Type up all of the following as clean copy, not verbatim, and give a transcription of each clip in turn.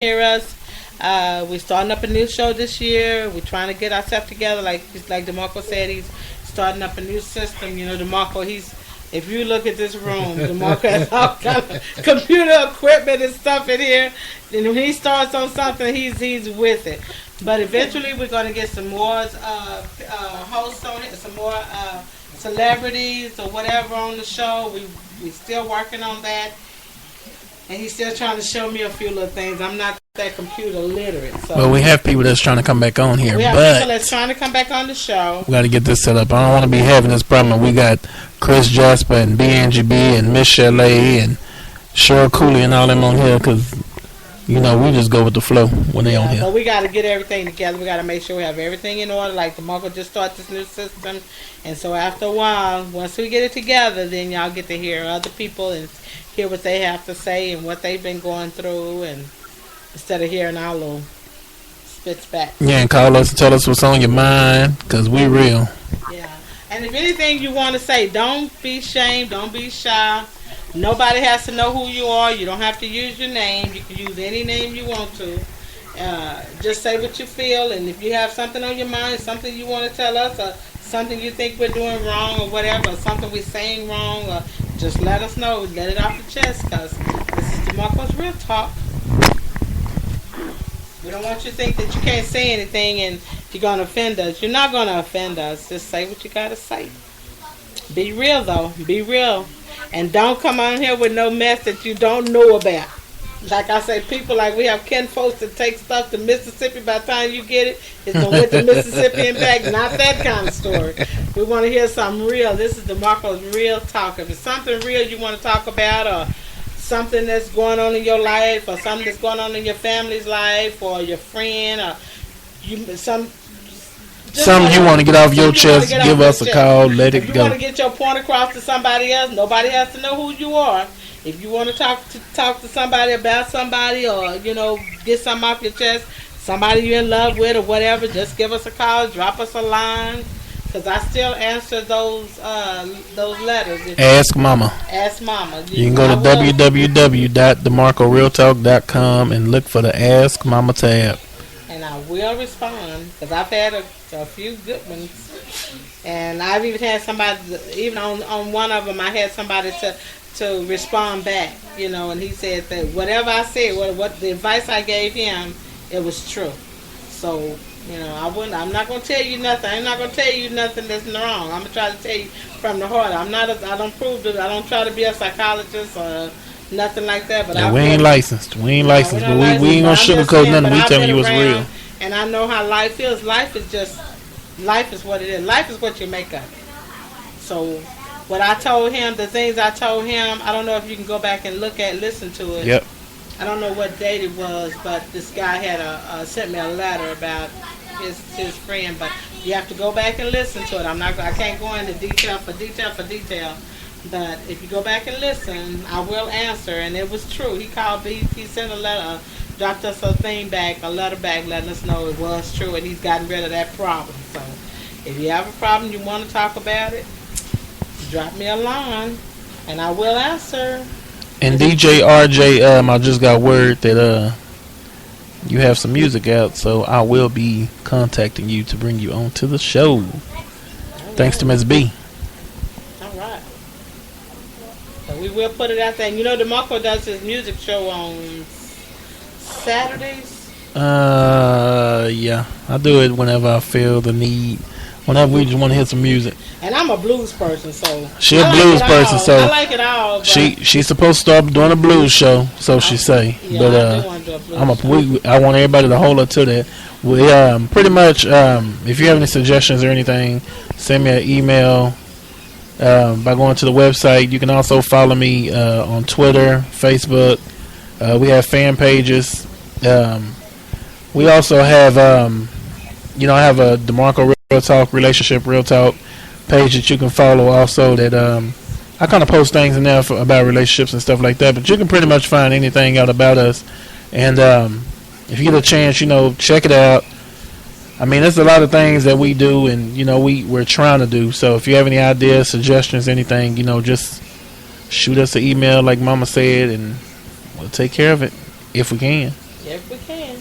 hear us. We're starting up a new show this year. We're trying to get ourselves together. Like DeMarco said, he's starting up a new system. You know, DeMarco, if you look at this room, DeMarco has all kind of computer equipment and stuff in here. And when he starts on something, he's with it. But eventually, we're going to get some more hosts on it, some more celebrities or whatever on the show. We're still working on that. And he's still trying to show me a few little things. I'm not that computer literate. So. Well, we have people that's trying to come back on here. We have people that's trying to come back on the show. We got to get this set up. I don't want to be having this problem. We got Chris Jasper and BNGB and Miss Chalet and Cheryl Cooley and all them on here because, you know, we just go with the flow when they on here. But we got to get everything together. We got to make sure we have everything in order. Like DeMarco just started this new system. And so after a while, once we get it together, then y'all get to hear other people and hear what they have to say and what they've been going through, and instead of hearing our little spits back. Yeah, and call us and tell us what's on your mind, because we real. Yeah. And if anything you want to say, don't be ashamed, don't be shy. Nobody has to know who you are. You don't have to use your name. You can use any name you want to. Just say what you feel, and if you have something on your mind, something you want to tell us, or something you think we're doing wrong or whatever, or something we're saying wrong, or just let us know. Let it off the chest, because this is DeMarco's Real Talk. We don't want you to think that you can't say anything and you're going to offend us. You're not going to offend us. Just say what you got to say. Be real, though. Be real. And don't come on here with no mess that you don't know about. Like I say, people like we have kin folks that take stuff to Mississippi. By the time you get it, it's going to Mississippi and back. Not that kind of story. We want to hear something real. This is DeMarco's Real Talk. If it's something real you want to talk about, or something that's going on in your life, or something that's going on in your family's life, or your friend, or something you want to get off your chest, give us a call, let it go. If you want to get your point across to somebody else, nobody has to know who you are. If you want to talk to somebody about somebody, or, you know, get something off your chest, somebody you're in love with or whatever, just give us a call, drop us a line, because I still answer those letters. Ask Mama. Ask Mama. You can go to www.demarcorealtalk.com and look for the Ask Mama tab. And I will respond, because I've had a few good ones. And I've even had somebody, even on one of them, I had somebody to respond back, you know, and he said that whatever I said, what the advice I gave him, it was true. So, you know, I'm not going to tell you nothing. I'm not going to tell you nothing that's wrong. I'm going to try to tell you from the heart. I don't try to be a psychologist or nothing like that. But yeah, we ain't licensed. We ain't licensed, but we ain't going to sugarcoat nothing. We telling you what's real. And I know how life is. Life is what it is. Life is what you make of it. So what I told him, the things I told him, I don't know if you can go back and listen to it. Yep. I don't know what date it was, but this guy had sent me a letter about his friend, but you have to go back and listen to it. I can't go into detail, but if you go back and listen, I will answer. And it was true. He called me, he sent a letter, dropped us a letter back, letting us know it was true, and he's gotten rid of that problem. So if you have a problem, you want to talk about it, drop me a line, and I will answer. And DJ RJ, I just got word that you have some music out, so I will be contacting you to bring you on to the show. Thanks to Ms. B. All right. So we will put it out there. And you know, DeMarco does his music show on Saturdays? Yeah. I do it whenever I feel the need. Whenever we just want to hear some music. And I'm a blues person, so she's a blues person, so I like it all. She's supposed to start doing a blues show, so she say. Yeah, but I do want to do a blues show. I want everybody to hold her to that. We pretty much, if you have any suggestions or anything, send me an email by going to the website. You can also follow me on Twitter, Facebook. We have fan pages. We also have I have a DeMarco Real Talk, Relationship Real Talk page that you can follow also, that I kind of post things in there about relationships and stuff like that, but you can pretty much find anything out about us. And if you get a chance, check it out. I mean, there's a lot of things that we do and, we're trying to do. So if you have any ideas, suggestions, anything, just shoot us an email like Mama said, and we'll take care of it if we can. If we can.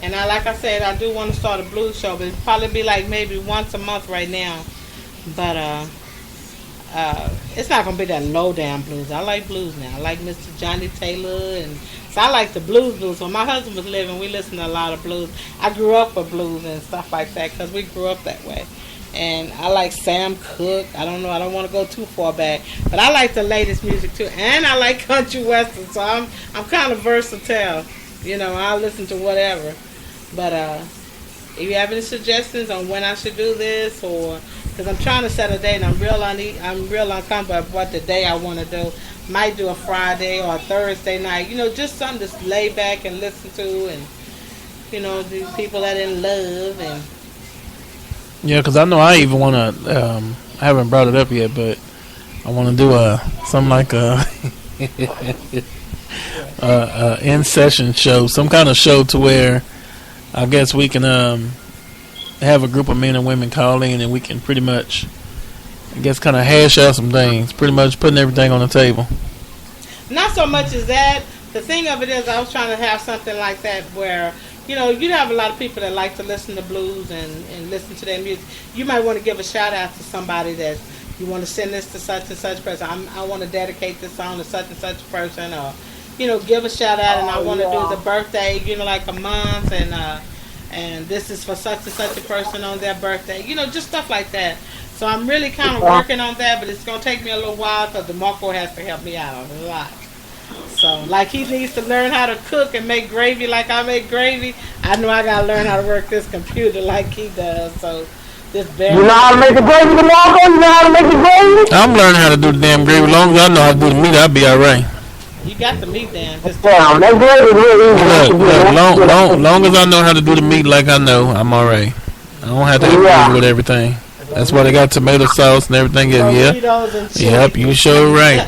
And like I said, I do want to start a blues show, but it'll probably be like maybe once a month right now. But it's not gonna be that low down blues. I like blues now. I like Mr. Johnny Taylor, and so I like the blues. When my husband was living, we listened to a lot of blues. I grew up with blues and stuff like that because we grew up that way. And I like Sam Cooke. I don't know. I don't want to go too far back, but I like the latest music too, and I like country western. So I'm kind of versatile. You know, I'll listen to whatever. But if you have any suggestions on when I should do this, or because I'm trying to set a date, and I'm real uncomfortable about what the day I want to do. Might do a Friday or a Thursday night. You know, just something to lay back and listen to, and you know, the people that in love and. Yeah, because I know I even want to. I haven't brought it up yet, but I want to do something like a in session show, some kind of show to where I guess we can have a group of men and women call in, and we can pretty much, I guess, kind of hash out some things. Pretty much putting everything on the table. Not so much as that. The thing of it is, I was trying to have something like that where, you know, you have a lot of people that like to listen to blues and listen to their music. You might want to give a shout out to somebody that you want to send this to such and such person. I want to dedicate this song to such and such person, or, you know, give a shout out, and I want to do the birthday, you know, like a month, and this is for such and such a person on their birthday. You know, just stuff like that. So I'm really kind of working on that, but it's going to take me a little while because DeMarco has to help me out on a lot. So, like, he needs to learn how to cook and make gravy like I make gravy. I know I got to learn how to work this computer like he does. So, this very... You know how to make the gravy, DeMarco? You know how to make the gravy? I'm learning how to do the damn gravy. As long as I know how to do the meat, I'll be all right. You got the meat down. Damn, that gravy is really easy. Look, long as I know how to do the meat like I know, I'm all right. I don't have to have with everything. That's why they got tomato sauce and everything. Yeah. Yep, you sure right.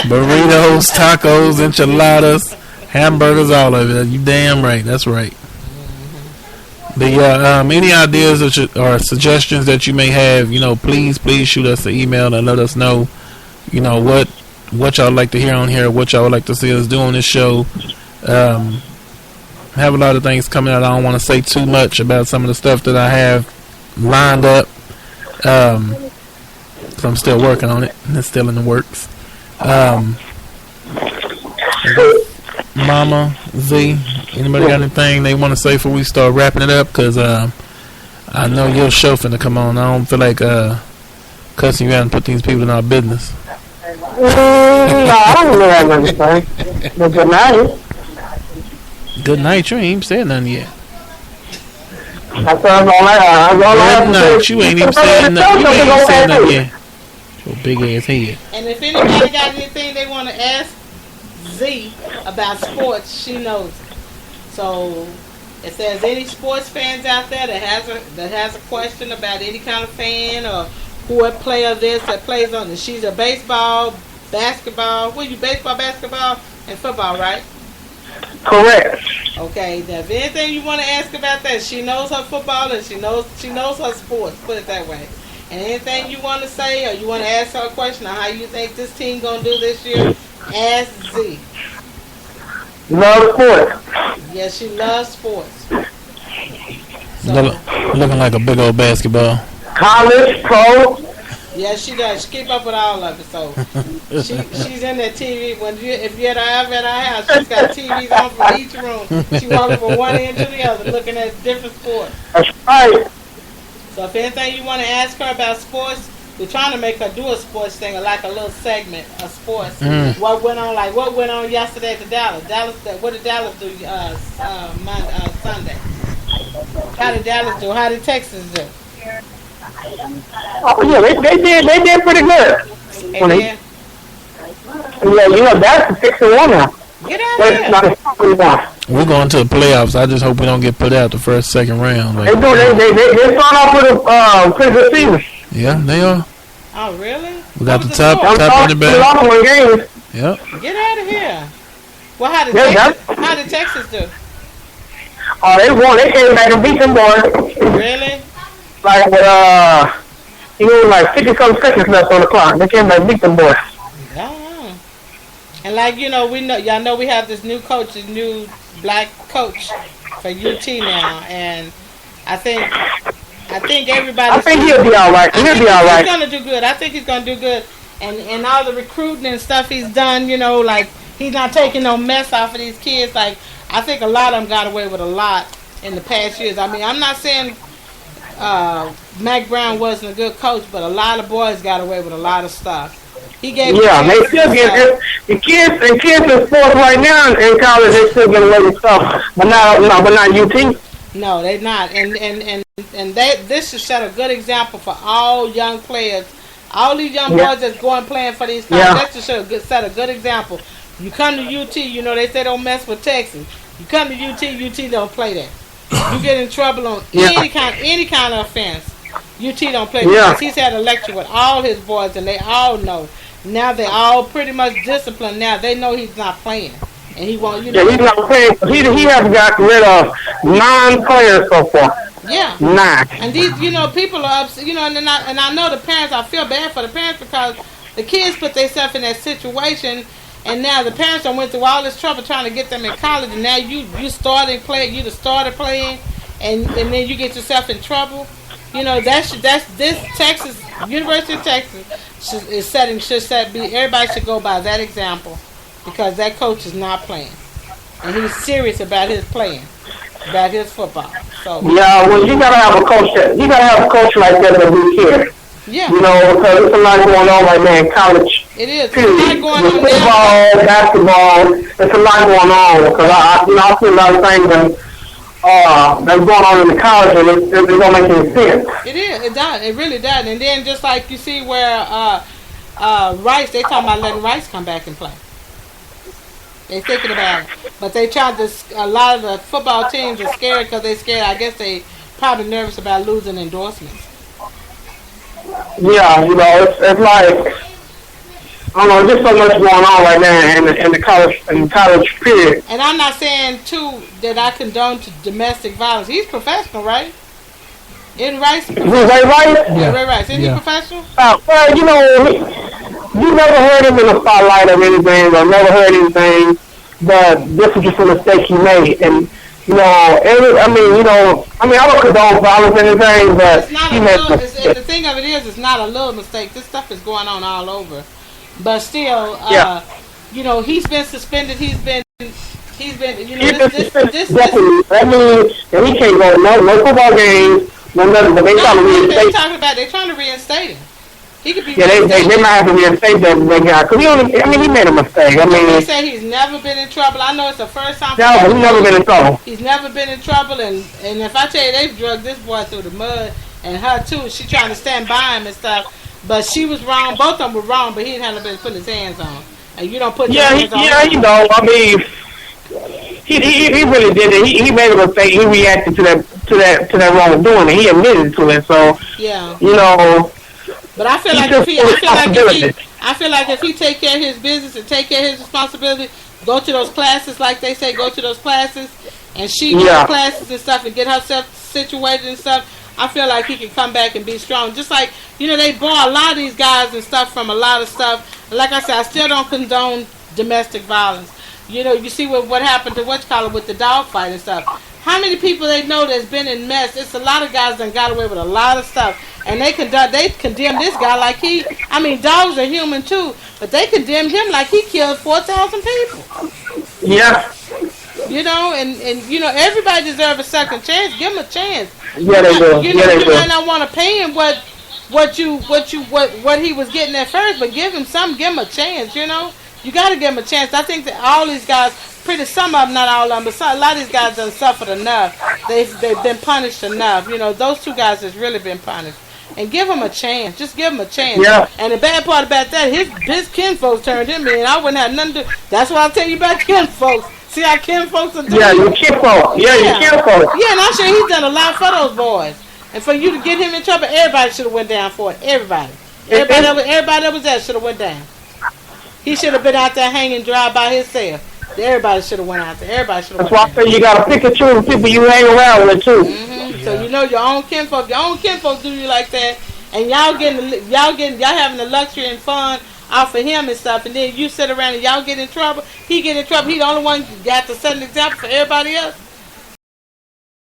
Burritos, tacos, enchiladas, hamburgers, all of it. You damn right. That's right. But yeah, any ideas or suggestions that you may have, you know, please shoot us an email and let us know, you know, what y'all like to hear on here, what y'all would like to see us do on this show. Have a lot of things coming out. I don't want to say too much about some of the stuff that I have lined up. So I'm still working on it. It's still in the works. Mama, Z, anybody got anything they want to say before we start wrapping it up? Because I know your show finna come on. I don't feel like cussing you out and put these people in our business. No, I don't know that much thing. But good night. Good night. You ain't even said nothing yet. That's what I'm going Good night. You ain't even said nothing. You ain't even said nothing yet. Your big ass head. And if anybody got anything they want to ask Z about sports, she knows it. So if there's any sports fans out there that has a question about any kind of fan or what player this that plays on it, she's a baseball, basketball. What you baseball, basketball, and football, right? Correct. Okay. Now, if anything you want to ask about that, she knows her football and she knows her sports. Put it that way. And anything you want to say or you want to ask her a question on how you think this team gonna do this year, ask Z. Love sports. Yes, she loves sports. So, Looking like a big old basketball. College, pro. yes, she does. She keep up with all of it. So she's in that TV. If you're ever at our house, she's got TVs on for each room. She walking from one end to the other, looking at different sports. That's right. So if anything you want to ask her about sports, we're trying to make her do a sports thing, or like a little segment of sports. What went on yesterday at Dallas? What did Dallas do Sunday? How did Dallas do? How did Texas do? Oh yeah, they did pretty good. Amen. Yeah, you know that's the 6-1 now. Get out of here. We're going to the playoffs. I just hope we don't get put out the first, second round. They start off with a pretty good season. Yeah, they are. Oh, really? We got the top in the back. Yep. Get out of here. Well, how did Texas do? Oh, they won. They came back and beat them boys. Really? Like with like 50-something seconds left on the clock. They came back and beat them boys. And like, you know, y'all know we have this new coach, this new black coach for UT now, and I think everybody. I think he'll be all right. He'll be all right. He's gonna do good. I think he's gonna do good, and all the recruiting and stuff he's done. You know, like he's not taking no mess off of these kids. Like I think a lot of them got away with a lot in the past years. I mean, I'm not saying Mac Brown wasn't a good coach, but a lot of boys got away with a lot of stuff. He gave they still get the kids in sports right now in college. They still get away with stuff, but not UT. No, they're not, and this should set a good example for all young players, all these young boys that's going playing for these colleges. That should set a good example. You come to UT, you know they say don't mess with Texas. You come to UT don't play that. You get in trouble on any kind of offense. UT don't play because he's had a lecture with all his boys, and they all know. Now they all pretty much disciplined. Now they know he's not playing. And he won't, he's not playing. He has got rid of 9 players so far. Yeah. 9. And these, people are upset, and I know the parents, I feel bad for the parents because the kids put themselves in that situation, and now the parents done went through all this trouble trying to get them in college, and now you started playing, and then you get yourself in trouble. That's this Texas, University of Texas everybody should go by that example. Because that coach is not playing, and he's serious about his playing, about his football. So well, you gotta have a coach like that that we care. Yeah. Because there's a lot going on right now in college. It is. There's a lot going on football, basketball. There's a lot going on because I see a lot of things that's going on in the college, and it don't make any sense. It is. It does. It really does. And then just like you see where Rice, they talking about letting Rice come back and play. They thinking about it, but they tried to. A lot of the football teams are scared because they're scared. I guess they probably nervous about losing endorsements. Yeah, it's like I don't know. There's so much going on right now in the college period. And I'm not saying too that I condone to domestic violence. He's professional, right? Isn't Rice? Ray Rice? Yeah, Ray Rice. Isn't he professional? Well, you never heard him in the spotlight of anything, or never heard anything, but this was just a mistake he made. And, I don't condone violence or anything, but he made a mistake. The thing of it is, it's not a little mistake. This stuff is going on all over. But still, he's been suspended. He's been this. That means that he can't go no football games. No, nothing, but they trying to reinstate. They're trying to reinstate him. He could be. Yeah, they might have to reinstate that guy because he made a mistake. They say he's never been in trouble. I know it's the first time. No, but he's never been in trouble. He's never been in trouble, and if I tell you they've drugged this boy through the mud, and her too, she trying to stand by him and stuff, but she was wrong. Both of them were wrong, but he hadn't been putting his hands on, and you don't put your hands on. He really did it. He made a mistake. He reacted to that wrongdoing, and he admitted to it. So But I feel like if he take care of his business and take care of his responsibility, go to those classes like they say, go to those classes, and she go to classes and stuff and get herself situated and stuff. I feel like he can come back and be strong. Just like they bought a lot of these guys and stuff from a lot of stuff. Like I said, I still don't condone domestic violence. You see what happened to with the dog fight and stuff. How many people they know that's been in mess? It's a lot of guys that got away with a lot of stuff. And they condemn this guy like dogs are human too, but they condemned him like he killed 4,000 people. Yeah. Everybody deserves a second chance. Give him a chance. Yeah, they do. You might not want to pay him what he was getting at first, but give him a chance. You got to give him a chance. I think that all these guys, some of them, not all of them, but a lot of these guys done suffered enough. They've been punished enough. Those two guys has really been punished. And give him a chance. Just give him a chance. Yeah. And the bad part about that, his kinfolks turned him in. I wouldn't have nothing to do. That's why I tell you about kinfolks. See how kinfolks are doing? Yeah, your kinfolks. Yeah, your kinfolks. Yeah, and I'm sure he's done a lot for those boys. And for you to get him in trouble, everybody should have went down for it. Everybody that was there should have went down. He should have been out there hanging dry by himself. Everybody should have went out there. Everybody should have. That's why I say you got to pick and choose the people you hang around with too. Mm-hmm. So your own kinfolk do you like that, and y'all having the luxury and fun off of him and stuff, and then you sit around and y'all get in trouble. He get in trouble. He the only one got to set an example for everybody else.